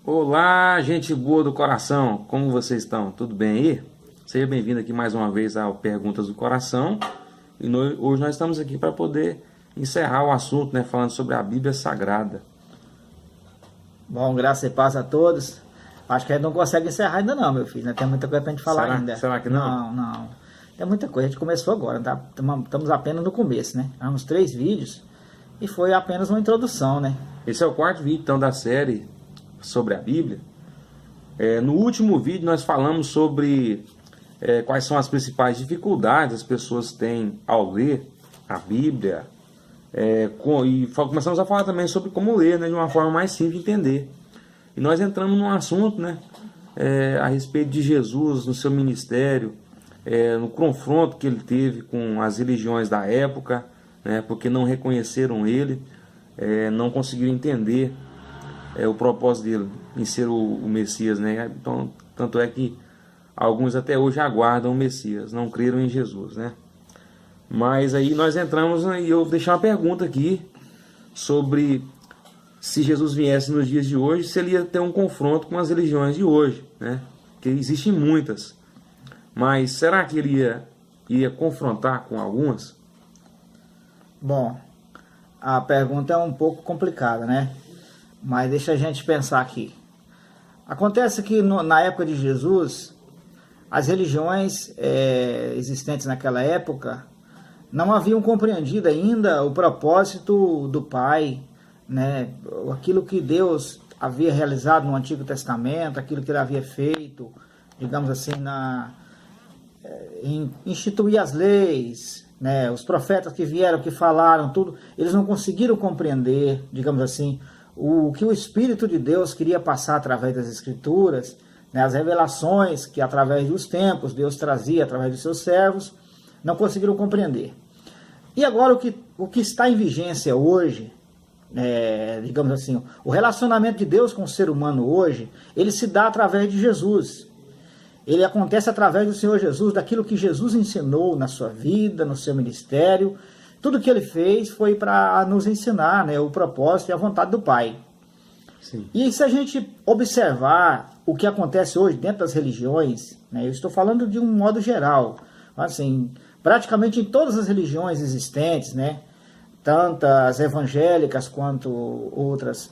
Olá, gente boa do coração, como vocês estão? Tudo bem aí? Seja bem-vindo aqui mais uma vez ao Perguntas do Coração. E hoje nós estamos aqui para poder encerrar o assunto, né, falando sobre a Bíblia Sagrada. Bom, graça e paz a todos. Acho que a gente não consegue encerrar ainda não, meu filho, né? Tem muita coisa pra gente falar ainda. Será que não? Não. Tem muita coisa, a gente começou agora, tá? Estamos apenas no começo, né? Há uns 3 vídeos e foi apenas uma introdução, né? Esse é o 4º vídeo, então, da série sobre a Bíblia. No último vídeo nós falamos sobre quais são as principais dificuldades as pessoas têm ao ler a Bíblia, e começamos a falar também sobre como ler, né, de uma forma mais simples de entender. E nós entramos num assunto, né, a respeito de Jesus no seu ministério, no confronto que ele teve com as religiões da época, né, porque não reconheceram ele, não conseguiram entender o propósito dele em ser o Messias, né? Então, tanto é que alguns até hoje aguardam o Messias, não creram em Jesus, né? Mas aí nós entramos e eu deixei uma pergunta aqui sobre se Jesus viesse nos dias de hoje, se ele ia ter um confronto com as religiões de hoje, né? Que existem muitas, mas será que ele ia confrontar com algumas? Bom, a pergunta é um pouco complicada, né? Mas deixa a gente pensar aqui. Acontece que na época de Jesus, as religiões existentes naquela época não haviam compreendido ainda o propósito do Pai, né? Aquilo que Deus havia realizado no Antigo Testamento, aquilo que ele havia feito, digamos assim, em instituir as leis, né? Os profetas que vieram, que falaram, tudo, eles não conseguiram compreender, digamos assim, o que o Espírito de Deus queria passar através das Escrituras, né, as revelações que através dos tempos Deus trazia através dos seus servos, não conseguiram compreender. E agora o que está em vigência hoje, digamos assim, o relacionamento de Deus com o ser humano hoje, ele se dá através de Jesus. Ele acontece através do Senhor Jesus, daquilo que Jesus ensinou na sua vida, no seu ministério. Tudo que ele fez foi para nos ensinar, né, o propósito e a vontade do Pai. Sim. E se a gente observar o que acontece hoje dentro das religiões, né, eu estou falando de um modo geral, assim, praticamente em todas as religiões existentes, né, tanto as evangélicas quanto outros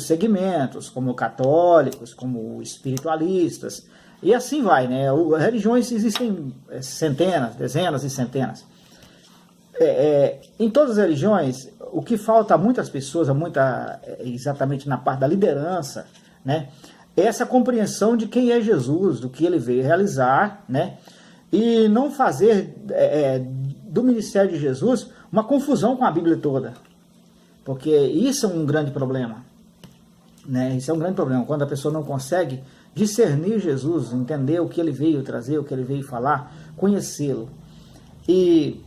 segmentos, como católicos, como espiritualistas, e assim vai, né? Religiões existem centenas, dezenas e centenas. Em todas as religiões, o que falta a muitas pessoas, exatamente na parte da liderança, né, é essa compreensão de quem é Jesus, do que ele veio realizar, né, e não fazer do ministério de Jesus uma confusão com a Bíblia toda, porque isso é um grande problema, né? Isso é um grande problema, quando a pessoa não consegue discernir Jesus, entender o que ele veio trazer, o que ele veio falar, conhecê-lo. E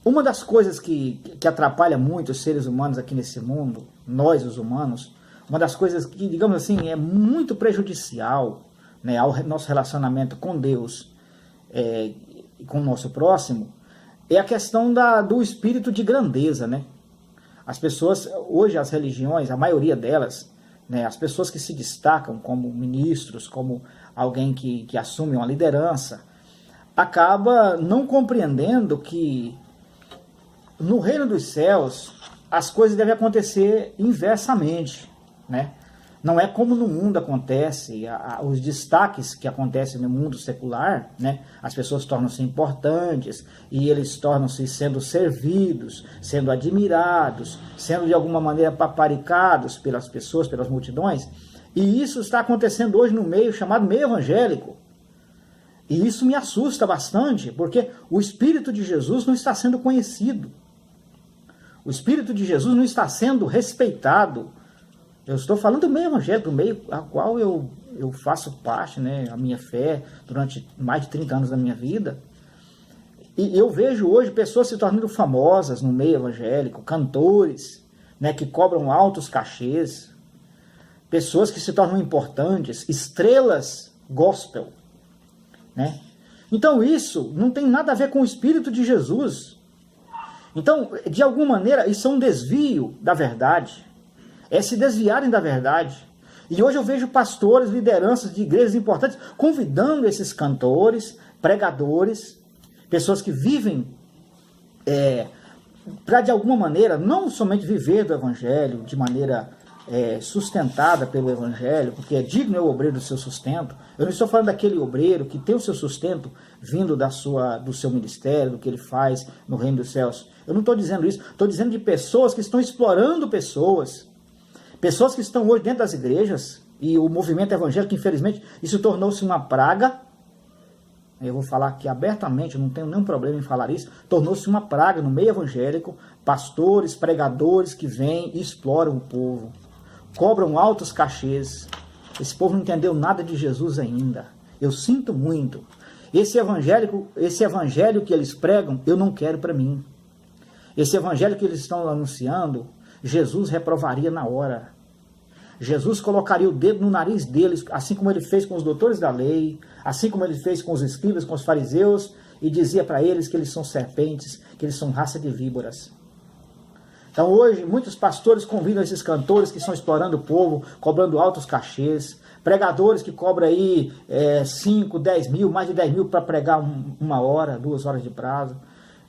uma das coisas que atrapalha muito os seres humanos aqui nesse mundo, nós os humanos, uma das coisas que, digamos assim, é muito prejudicial, né, ao nosso relacionamento com Deus e com o nosso próximo, é a questão do espírito de grandeza, né? As pessoas, hoje as religiões, a maioria delas, né, as pessoas que se destacam como ministros, como alguém que assume uma liderança, acaba não compreendendo que no reino dos céus, as coisas devem acontecer inversamente, né? Não é como no mundo acontece, os destaques que acontecem no mundo secular, né? As pessoas tornam-se importantes e eles tornam-se sendo servidos, sendo admirados, sendo de alguma maneira paparicados pelas pessoas, pelas multidões. E isso está acontecendo hoje no meio chamado meio evangélico. E isso me assusta bastante, porque o Espírito de Jesus não está sendo conhecido. O Espírito de Jesus não está sendo respeitado. Eu estou falando do meio evangélico, do meio a qual eu faço parte, né, a minha fé, durante mais de 30 anos da minha vida. E eu vejo hoje pessoas se tornando famosas no meio evangélico, cantores, né, que cobram altos cachês, pessoas que se tornam importantes, estrelas gospel, né? Então isso não tem nada a ver com o Espírito de Jesus. Então, de alguma maneira, isso é um desvio da verdade. É se desviarem da verdade. E hoje eu vejo pastores, lideranças de igrejas importantes, convidando esses cantores, pregadores, pessoas que vivem para de alguma maneira, não somente viver do evangelho de maneira sustentada pelo evangelho, porque é digno é o obreiro do seu sustento. Eu não estou falando daquele obreiro que tem o seu sustento vindo do seu ministério, do que ele faz no reino dos céus. Eu não estou dizendo isso, estou dizendo de pessoas que estão explorando pessoas que estão hoje dentro das igrejas, e o movimento evangélico, infelizmente, isso tornou-se uma praga. Eu vou falar aqui abertamente, não tenho nenhum problema em falar isso. Tornou-se uma praga no meio evangélico, pastores, pregadores que vêm e exploram o povo, cobram altos cachês. Esse povo não entendeu nada de Jesus ainda. Eu sinto muito. Esse evangelho que eles pregam, eu não quero para mim. Esse evangelho que eles estão anunciando, Jesus reprovaria na hora. Jesus colocaria o dedo no nariz deles, assim como ele fez com os doutores da lei, assim como ele fez com os escribas, com os fariseus, e dizia para eles que eles são serpentes, que eles são raça de víboras. Então hoje, muitos pastores convidam esses cantores que estão explorando o povo, cobrando altos cachês, pregadores que cobram aí 5, 10 mil, mais de 10 mil para pregar 1 hora, 2 horas de prazo.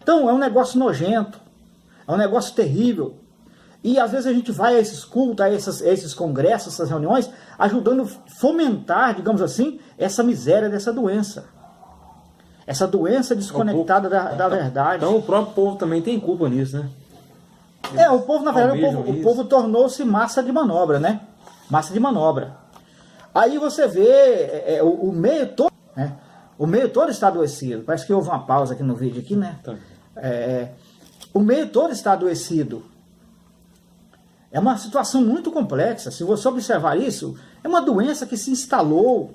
Então é um negócio nojento, é um negócio terrível. E às vezes a gente vai a esses cultos, a esses congressos, essas reuniões, ajudando a fomentar, digamos assim, essa miséria dessa doença. Essa doença desconectada da verdade. Então o próprio povo também tem culpa nisso, né? O povo, na verdade, o povo tornou-se massa de manobra, né? Massa de manobra. Aí você vê o meio todo, né? O meio todo está adoecido. Parece que houve uma pausa aqui no vídeo, aqui, né? Tá. O meio todo está adoecido. É uma situação muito complexa. Se você observar isso, é uma doença que se instalou,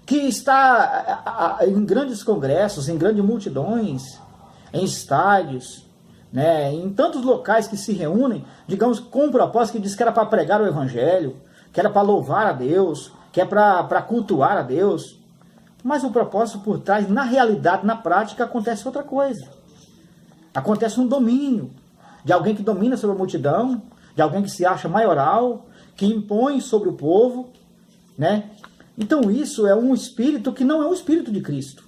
que está em grandes congressos, em grandes multidões, em estádios, né, em tantos locais que se reúnem, digamos, com um propósito que diz que era para pregar o evangelho, que era para louvar a Deus, que é para cultuar a Deus. Mas o propósito por trás, na realidade, na prática, acontece outra coisa. Acontece um domínio de alguém que domina sobre a multidão, de alguém que se acha maioral, que impõe sobre o povo, né? Então isso é um espírito que não é o espírito de Cristo.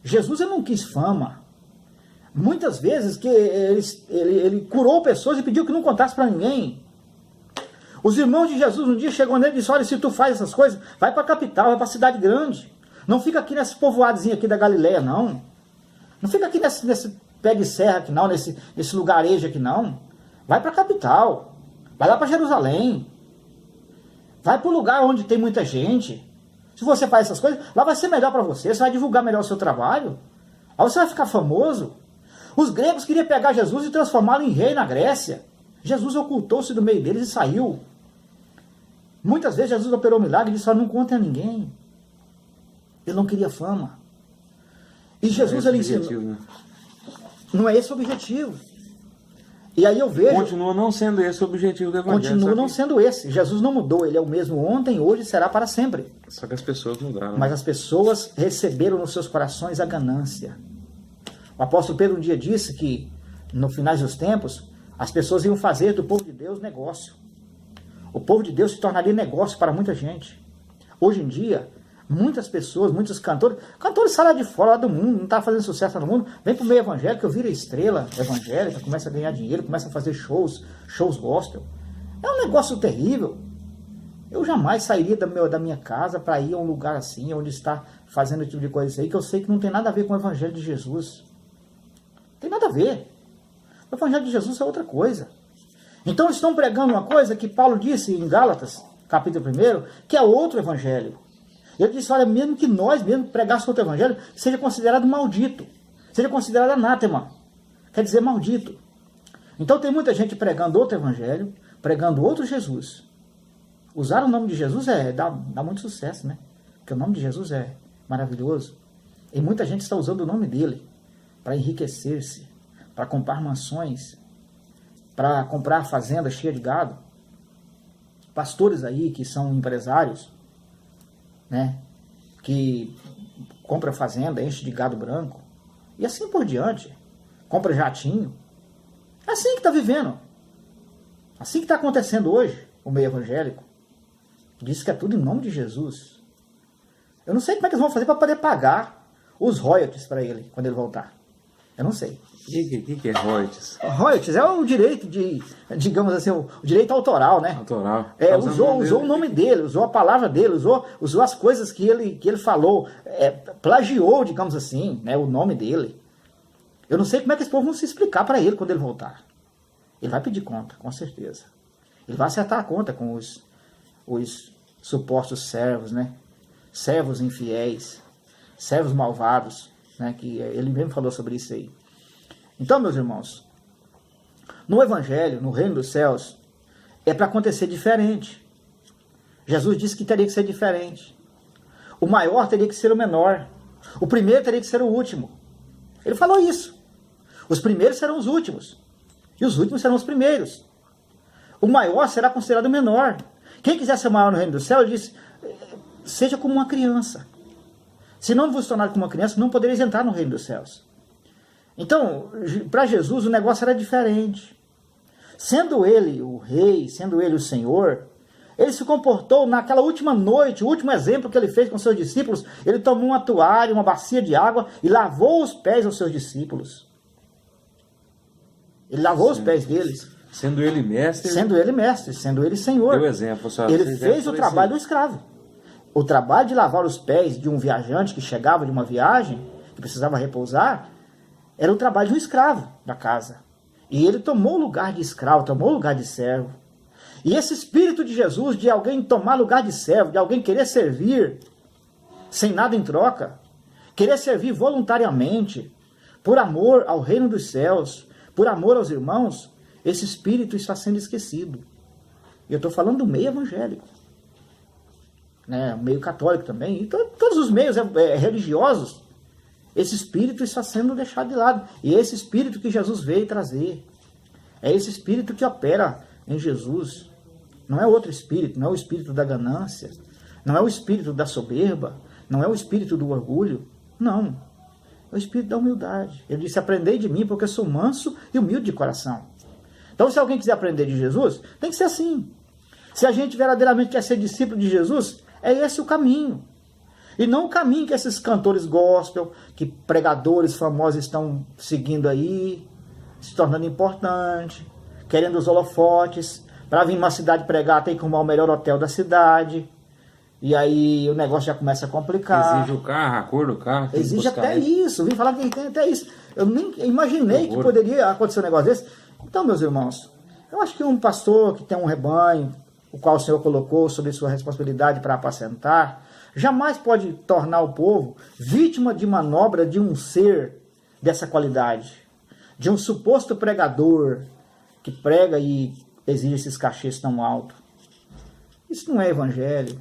Jesus ele não quis fama. Muitas vezes que ele curou pessoas e pediu que não contasse para ninguém. Os irmãos de Jesus um dia chegou nele e disse: olha, se tu faz essas coisas, vai para a capital, vai para a cidade grande. Não fica aqui nesse povoadozinho aqui da Galileia, não. Não fica aqui nesse pé de serra aqui não, nesse lugarejo aqui não. Vai para a capital. Vai lá para Jerusalém. Vai para o lugar onde tem muita gente. Se você faz essas coisas, lá vai ser melhor para você. Você vai divulgar melhor o seu trabalho. Aí você vai ficar famoso. Os gregos queriam pegar Jesus e transformá-lo em rei na Grécia. Jesus ocultou-se do meio deles e saiu. Muitas vezes Jesus operou milagre e disse: não conte a ninguém. Ele não queria fama. E Jesus ele ensinou. Né? Não é esse o objetivo. E aí eu vejo... Continua não sendo esse o objetivo do evangelho. Continua não sendo esse. Jesus não mudou. Ele é o mesmo ontem, hoje e será para sempre. Só que as pessoas mudaram. Mas as pessoas receberam nos seus corações a ganância. O apóstolo Pedro um dia disse que, no final dos tempos, as pessoas iam fazer do povo de Deus negócio. O povo de Deus se tornaria negócio para muita gente. Hoje em dia, muitas pessoas, muitos cantores saem lá de fora, lá do mundo, não está fazendo sucesso no mundo, vem para o meio evangélico, vira estrela evangélica, começa a ganhar dinheiro, começa a fazer shows gospel. É um negócio terrível. Eu jamais sairia da minha casa para ir a um lugar assim, onde está fazendo esse tipo de coisa aí, que eu sei que não tem nada a ver com o evangelho de Jesus. Não tem nada a ver. O evangelho de Jesus é outra coisa. Então eles estão pregando uma coisa que Paulo disse em Gálatas, capítulo 1, que é outro evangelho. Ele disse: olha, mesmo que nós mesmo pregássemos outro evangelho, seja considerado maldito, seja considerado anátema, quer dizer maldito. Então tem muita gente pregando outro evangelho, pregando outro Jesus. Usar o nome de Jesus dá muito sucesso, né? Porque o nome de Jesus é maravilhoso. E muita gente está usando o nome dele para enriquecer-se, para comprar mansões, para comprar fazenda cheia de gado. Pastores aí que são empresários, né, que compra fazenda, enche de gado branco, e assim por diante, compra jatinho. É assim que está vivendo. Assim que está acontecendo hoje, o meio evangélico. Diz que é tudo em nome de Jesus. Eu não sei como é que eles vão fazer para poder pagar os royalties para ele, quando ele voltar. Eu não sei. O que é royalties? Royalties é o direito de, digamos assim, o direito autoral, né? Autoral. Usou o nome dele, usou a palavra dele, usou as coisas que ele falou, plagiou, digamos assim, né, o nome dele. Eu não sei como é que esse povo vão se explicar para ele quando ele voltar. Ele vai pedir conta, com certeza. Ele vai acertar a conta com os supostos servos, né? Servos infiéis, servos malvados, né? Que ele mesmo falou sobre isso aí. Então, meus irmãos, no Evangelho, no reino dos céus, é para acontecer diferente. Jesus disse que teria que ser diferente. O maior teria que ser o menor. O primeiro teria que ser o último. Ele falou isso. Os primeiros serão os últimos. E os últimos serão os primeiros. O maior será considerado o menor. Quem quiser ser maior no reino do céu, ele diz, seja como uma criança. Se não vos tornar como uma criança, não podereis entrar no reino dos céus. Então, para Jesus, o negócio era diferente. Sendo ele o rei, sendo ele o Senhor, ele se comportou naquela última noite, o último exemplo que ele fez com seus discípulos, ele tomou uma toalha, uma bacia de água e lavou os pés aos seus discípulos. Ele lavou os pés deles. Sendo ele mestre. Sendo ele mestre, sendo ele Senhor. Deu exemplo. Ele fez o trabalho do escravo. O trabalho de lavar os pés de um viajante que chegava de uma viagem, que precisava repousar, era o trabalho de um escravo da casa. E ele tomou o lugar de escravo, tomou o lugar de servo. E esse espírito de Jesus, de alguém tomar lugar de servo, de alguém querer servir sem nada em troca, querer servir voluntariamente, por amor ao reino dos céus, por amor aos irmãos, esse espírito está sendo esquecido. E eu estou falando do meio evangélico, né? O meio católico também, e todos os meios religiosos. Esse espírito está sendo deixado de lado. E é esse espírito que Jesus veio trazer. É esse espírito que opera em Jesus. Não é outro espírito, não é o espírito da ganância, não é o espírito da soberba, não é o espírito do orgulho. Não. É o espírito da humildade. Ele disse, aprendei de mim, porque eu sou manso e humilde de coração. Então, se alguém quiser aprender de Jesus, tem que ser assim. Se a gente verdadeiramente quer ser discípulo de Jesus, é esse o caminho. E não o caminho que esses cantores gospel, que pregadores famosos estão seguindo aí, se tornando importante, querendo os holofotes. Para vir numa cidade pregar, tem que arrumar o melhor hotel da cidade. E aí o negócio já começa a complicar. Exige o carro, a cor do carro. Exige até isso. Vim falar que tem até isso. Eu nem imaginei que poderia acontecer um negócio desse. Então, meus irmãos, eu acho que um pastor que tem um rebanho, o qual o Senhor colocou sobre sua responsabilidade para apacentar, jamais pode tornar o povo vítima de manobra de um ser dessa qualidade, de um suposto pregador que prega e exige esses cachês tão altos. Isso não é evangelho.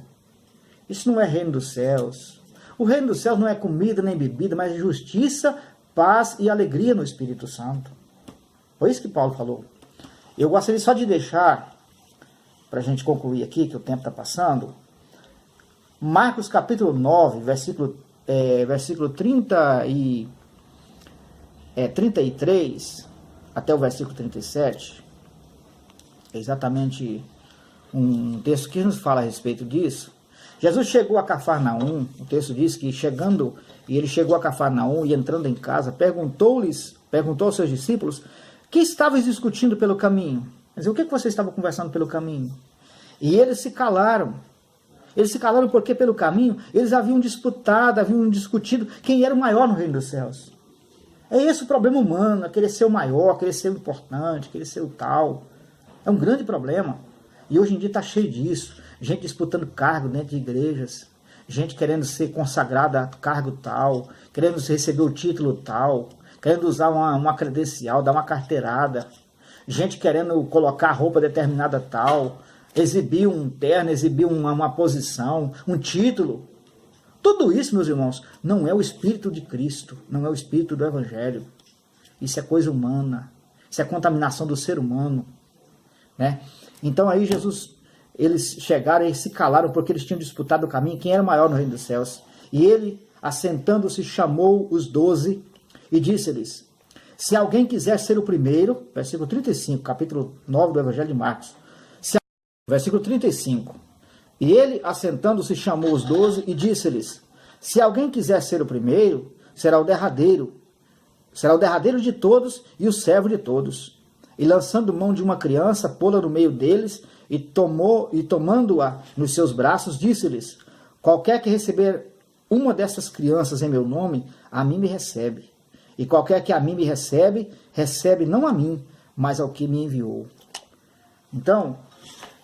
Isso não é reino dos céus. O reino dos céus não é comida nem bebida, mas justiça, paz e alegria no Espírito Santo. Foi isso que Paulo falou. Eu gostaria só de deixar, para a gente concluir aqui, que o tempo está passando, Marcos capítulo 9, versículo 33 até o versículo 37. É exatamente um texto que nos fala a respeito disso. Jesus chegou a Cafarnaum, o texto diz que ele chegou a Cafarnaum e entrando em casa, perguntou aos seus discípulos, que estavam discutindo pelo caminho? Mas o que vocês estavam conversando pelo caminho? E eles se calaram. Eles se calaram porque pelo caminho eles haviam disputado, haviam discutido quem era o maior no reino dos céus. É esse o problema humano, é querer ser o maior, querer ser o importante, querer ser o tal. É um grande problema. E hoje em dia está cheio disso. Gente disputando cargo dentro de igrejas. Gente querendo ser consagrada a cargo tal. Querendo receber o título tal. Querendo usar uma credencial, dar uma carteirada. Gente querendo colocar roupa determinada tal. Exibir um terno, exibir uma posição, um título. Tudo isso, meus irmãos, não é o Espírito de Cristo. Não é o Espírito do Evangelho. Isso é coisa humana. Isso é contaminação do ser humano. Né? Então aí eles chegaram e se calaram porque eles tinham disputado o caminho, quem era maior no reino dos céus. E ele, assentando-se, chamou os 12 e disse-lhes, se alguém quiser ser o primeiro, versículo 35, capítulo 9 do Evangelho de Marcos, versículo 35, E ele, assentando-se, chamou os 12 e disse-lhes: se alguém quiser ser o primeiro, será o derradeiro de todos e o servo de todos. E lançando mão de uma criança, pô-la no meio deles, e tomando-a nos seus braços, disse-lhes: qualquer que receber uma dessas crianças em meu nome, a mim me recebe. E qualquer que a mim me recebe, recebe não a mim, mas ao que me enviou. Então,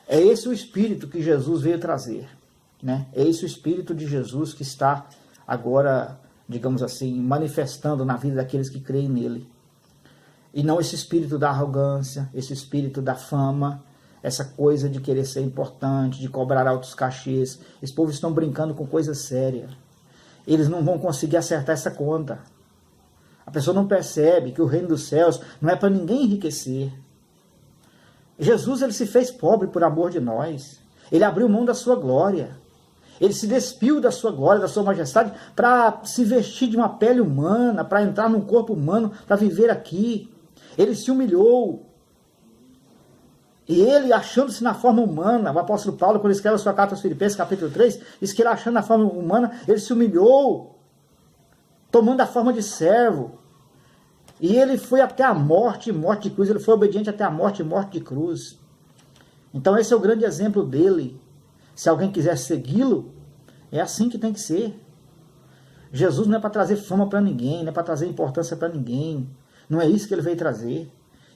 é esse o espírito que Jesus veio trazer, né? É esse o espírito de Jesus que está agora, digamos assim, manifestando na vida daqueles que creem nele. E não esse espírito da arrogância, esse espírito da fama, essa coisa de querer ser importante, de cobrar altos cachês. Esse povo estão brincando com coisa séria. Eles não vão conseguir acertar essa conta. A pessoa não percebe que o reino dos céus não é para ninguém enriquecer. Jesus, ele se fez pobre por amor de nós. Ele abriu mão da sua glória. Ele se despiu da sua glória, da sua majestade, para se vestir de uma pele humana, para entrar num corpo humano, para viver aqui. Ele se humilhou. E ele, achando-se na forma humana, o apóstolo Paulo, quando escreve a sua carta aos Filipenses, capítulo 3, diz que ele, achando na forma humana, ele se humilhou, tomando a forma de servo. E ele foi até a morte de cruz, ele foi obediente até a morte de cruz. Então esse é o grande exemplo dele. Se alguém quiser segui-lo, é assim que tem que ser. Jesus não é para trazer fama para ninguém, não é para trazer importância para ninguém. Não é isso que ele veio trazer.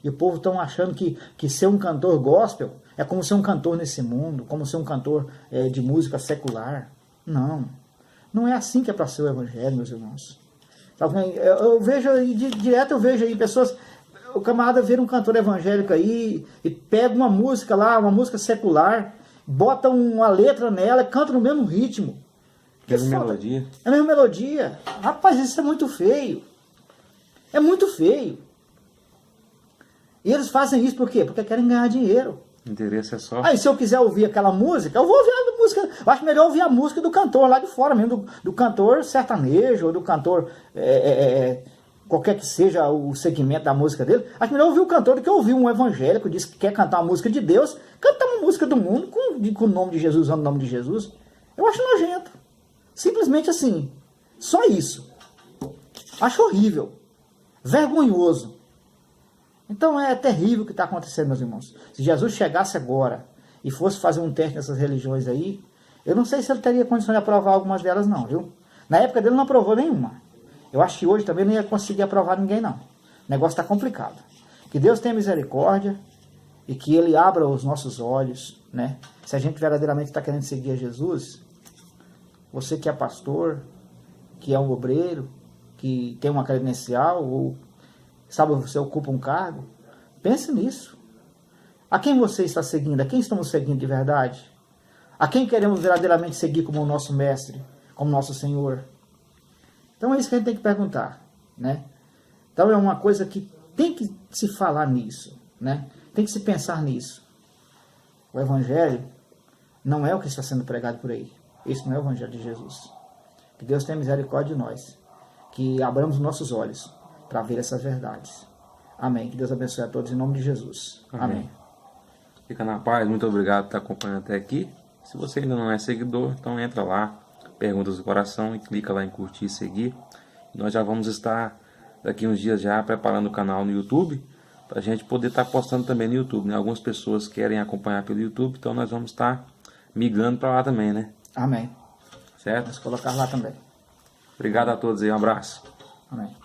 E o povo estão achando que ser um cantor gospel é como ser um cantor nesse mundo, como ser um cantor de música secular. Não. Não é assim que é para ser o evangelho, meus irmãos. Eu vejo aí, direto eu vejo aí pessoas, o camarada vê um cantor evangélico aí e pega uma música lá, uma música secular, bota uma letra nela e canta no mesmo ritmo. É a mesma melodia. É a mesma melodia. Rapaz, isso é muito feio. É muito feio. E eles fazem isso por quê? Porque querem ganhar dinheiro. O interesse é só... Aí se eu quiser ouvir aquela música, eu vou ouvir a música. Eu acho melhor ouvir a música do cantor lá de fora mesmo, do cantor sertanejo, ou do cantor, qualquer que seja o segmento da música dele. Acho melhor ouvir o cantor do que ouvir um evangélico que diz que quer cantar uma música de Deus, cantar uma música do mundo com o nome de Jesus, usando o nome de Jesus. Eu acho nojento. Simplesmente assim. Só isso. Acho horrível. Vergonhoso. Então é terrível o que está acontecendo, meus irmãos. Se Jesus chegasse agora e fosse fazer um teste nessas religiões aí, eu não sei se ele teria condições de aprovar algumas delas não, viu? Na época dele não aprovou nenhuma. Eu acho que hoje também não ia conseguir aprovar ninguém não. O negócio está complicado. Que Deus tenha misericórdia e que Ele abra os nossos olhos, né? Se a gente verdadeiramente está querendo seguir a Jesus, você que é pastor, que é um obreiro, que tem uma credencial ou sabe, você ocupa um cargo, pense nisso. A quem você está seguindo? A quem estamos seguindo de verdade? A quem queremos verdadeiramente seguir como o nosso mestre, como nosso Senhor? Então é isso que a gente tem que perguntar, né? Então é uma coisa que tem que se falar nisso, né? Tem que se pensar nisso. O Evangelho não é o que está sendo pregado por aí. Esse não é o Evangelho de Jesus. Que Deus tenha misericórdia de nós. Que abramos os nossos olhos para ver essas verdades. Amém. Que Deus abençoe a todos em nome de Jesus. Amém. Fica na paz. Muito obrigado por estar acompanhando até aqui. Se você ainda não é seguidor, então entra lá, Perguntas do Coração, e clica lá em curtir e seguir. Nós já vamos estar daqui uns dias já preparando o canal no YouTube, para a gente poder estar postando também no YouTube, né? Algumas pessoas querem acompanhar pelo YouTube, então nós vamos estar migrando para lá também, né? Amém. Certo? Vamos colocar lá também. Obrigado a todos aí, um abraço. Amém.